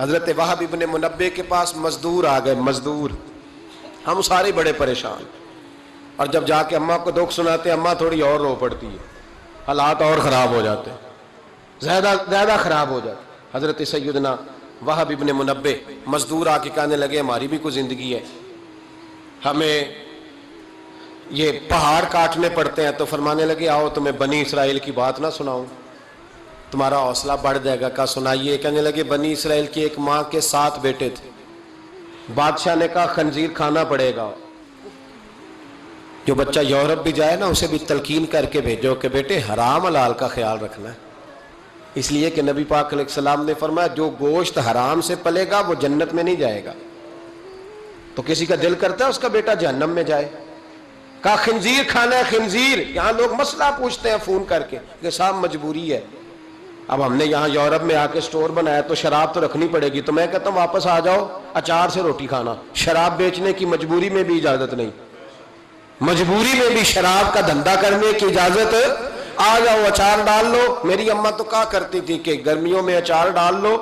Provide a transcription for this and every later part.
حضرت وہب ابن منبع کے پاس مزدور آ گئے، مزدور، ہم سارے بڑے پریشان، اور جب جا کے اماں کو دکھ سناتے اماں تھوڑی اور رو پڑتی ہے، حالات اور خراب ہو جاتے، زیادہ خراب ہو جاتے۔ حضرت سیدنا وہب ابن منبع مزدور آ کے کہنے لگے ہماری بھی کوئی زندگی ہے، ہمیں یہ پہاڑ کاٹنے پڑتے ہیں، تو فرمانے لگے آؤ تمہیں بنی اسرائیل کی بات نہ سناؤں، تمہارا حوصلہ بڑھ جائے گا۔ کہا سنائیے۔ کہنے لگے بنی اسرائیل کی ایک ماں کے 7 بیٹے تھے، بادشاہ نے کہا خنزیر کھانا پڑے گا، جو بچہ یورپ بھی جائے نا اسے بھی تلقین کر کے بھیجو کہ بیٹے حرام حلال کا خیال رکھنا ہے، اس لیے کہ نبی پاک علیہ السلام نے فرمایا جو گوشت حرام سے پلے گا وہ جنت میں نہیں جائے گا، تو کسی کا دل کرتا ہے اس کا بیٹا جہنم میں جائے۔ کہا خنزیر کھانا ہے، خنزیر۔ یہاں لوگ مسئلہ پوچھتے ہیں فون کر کے کہ صاحب مجبوری ہے، اب ہم نے یہاں یورپ میں آ کے سٹور بنایا تو شراب تو رکھنی پڑے گی، تو میں کہتا ہوں واپس آ جاؤ اچار سے روٹی کھانا، شراب بیچنے کی مجبوری میں بھی اجازت نہیں، مجبوری میں بھی شراب کا دھندا کرنے کی اجازت، آ جاؤ اچار ڈال لو۔ میری اماں تو کہا کرتی تھی کہ گرمیوں میں اچار ڈال لو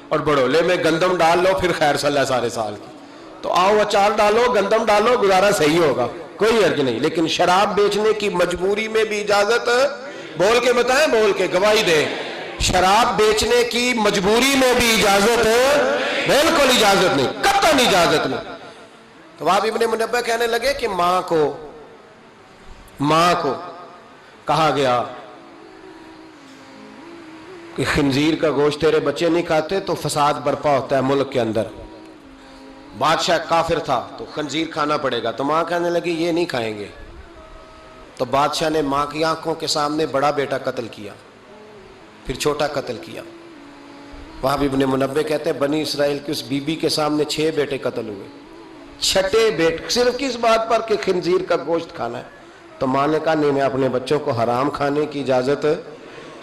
اور بڑولے میں گندم ڈال لو، پھر خیر صلی اللہ سارے سال کی، تو آؤ اچار ڈالو گندم ڈالو گزارا صحیح ہوگا، کوئی حرج نہیں، لیکن شراب بیچنے کی مجبوری میں بھی اجازت، بول کے بتائیں، بول کے گواہی دے، شراب بیچنے کی مجبوری میں بھی اجازت ہے، بالکل اجازت نہیں، قطعاً اجازت نہیں۔ تو وہب ابن منبع کہنے لگے کہ ماں کو کہا گیا کہ خنزیر کا گوشت تیرے بچے نہیں کھاتے تو فساد برپا ہوتا ہے ملک کے اندر، بادشاہ کافر تھا تو خنزیر کھانا پڑے گا، تو ماں کہنے لگی یہ نہیں کھائیں گے، تو بادشاہ نے ماں کی آنکھوں کے سامنے بڑا بیٹا قتل کیا، پھر چھوٹا قتل کیا۔ وہب ابن منبع کہتے ہیں بنی اسرائیل کی اس بی بی کے سامنے 6 بیٹے قتل ہوئے، 6 بیٹے صرف کس بات پر کہ خنزیر کا گوشت کھانا ہے۔ تو ماں نے کہا نہیں، میں اپنے بچوں کو حرام کھانے کی اجازت،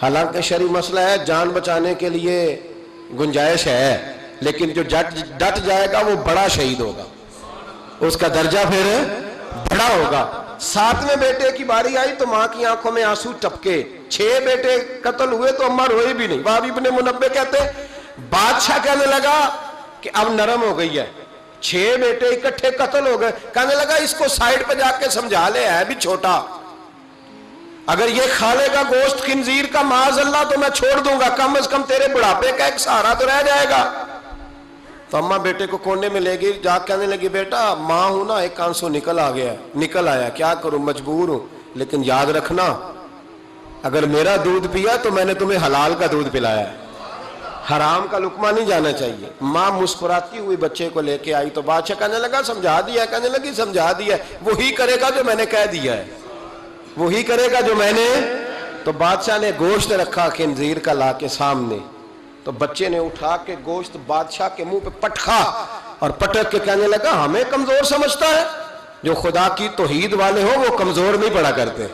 حالانکہ شرعی مسئلہ ہے، جان بچانے کے لیے گنجائش ہے، لیکن جو ڈٹ جائے گا وہ بڑا شہید ہوگا، اس کا درجہ پھر بڑا ہوگا۔ 7ویں بیٹے کی باری آئی تو ماں کی آنکھوں میں آنسو ٹپکے، 6 بیٹے قتل ہوئے تو اماں روئے بھی نہیں۔ وہب ابن منبع کہتے بادشاہ کہنے لگا کہ اب نرم ہو گئی ہے، 6 بیٹے اکٹھے قتل ہو گئے، کہنے لگا اس کو سائڈ پہ جا کے سمجھا لے، ہے بھی چھوٹا، اگر یہ کھا لے گا گوشت خنزیر کا معاذ اللہ تو میں چھوڑ دوں گا، کم از کم تیرے بڑھاپے کا ایک سہارا تو رہ جائے گا۔ تو اماں بیٹے کو کونے میں لے گئی، جا کہنے لگی بیٹا ماں ہوں نا، ایک آنسو نکل آیا، کیا کروں، مجبور ہوں، لیکن یاد رکھنا اگر میرا دودھ پیا تو میں نے تمہیں حلال کا دودھ پلایا ہے، حرام کا لقمہ نہیں جانا چاہیے۔ ماں مسکراتی ہوئی بچے کو لے کے آئی تو بادشاہ کہنے لگا سمجھا دیا، کہنے لگی سمجھا دیا، وہی کرے گا جو میں نے کہہ دیا ہے، وہی کرے گا جو میں نے۔ تو بادشاہ نے گوشت رکھا خنزیر کا لا کے سامنے، تو بچے نے اٹھا کے گوشت بادشاہ کے منہ پہ پٹکا اور پٹک کے کہنے لگا ہمیں کمزور سمجھتا ہے، جو خدا کی توحید والے ہو وہ کمزور نہیں پڑا کرتے۔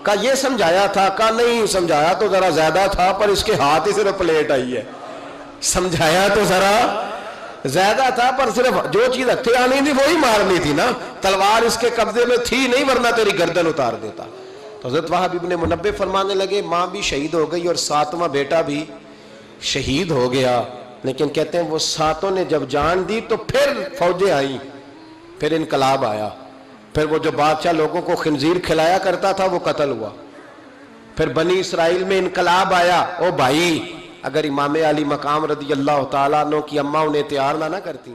کہا یہ سمجھایا تھا، کہا نہیں سمجھایا تو ذرا زیادہ تھا پر اس کے ہاتھ ہی صرف پلیٹ آئی ہے، سمجھایا تو ذرا زیادہ تھا پر صرف جو چیز ہتھے آنی تھی وہی مارنی تھی نا، تلوار اس کے قبضے میں تھی نہیں ورنہ تیری گردن اتار دیتا۔ تو حضرت وہب ابن منبع فرمانے لگے ماں بھی شہید ہو گئی اور 7واں بیٹا بھی شہید ہو گیا، لیکن کہتے ہیں وہ 7 نے جب جان دی تو پھر فوجیں آئیں، پھر انقلاب آیا، پھر وہ جو بادشاہ لوگوں کو خنزیر کھلایا کرتا تھا وہ قتل ہوا، پھر بنی اسرائیل میں انقلاب آیا۔ او بھائی اگر امام علی مقام رضی اللہ تعالیٰ عنہ کی اماں انہیں تیار نہ کرتی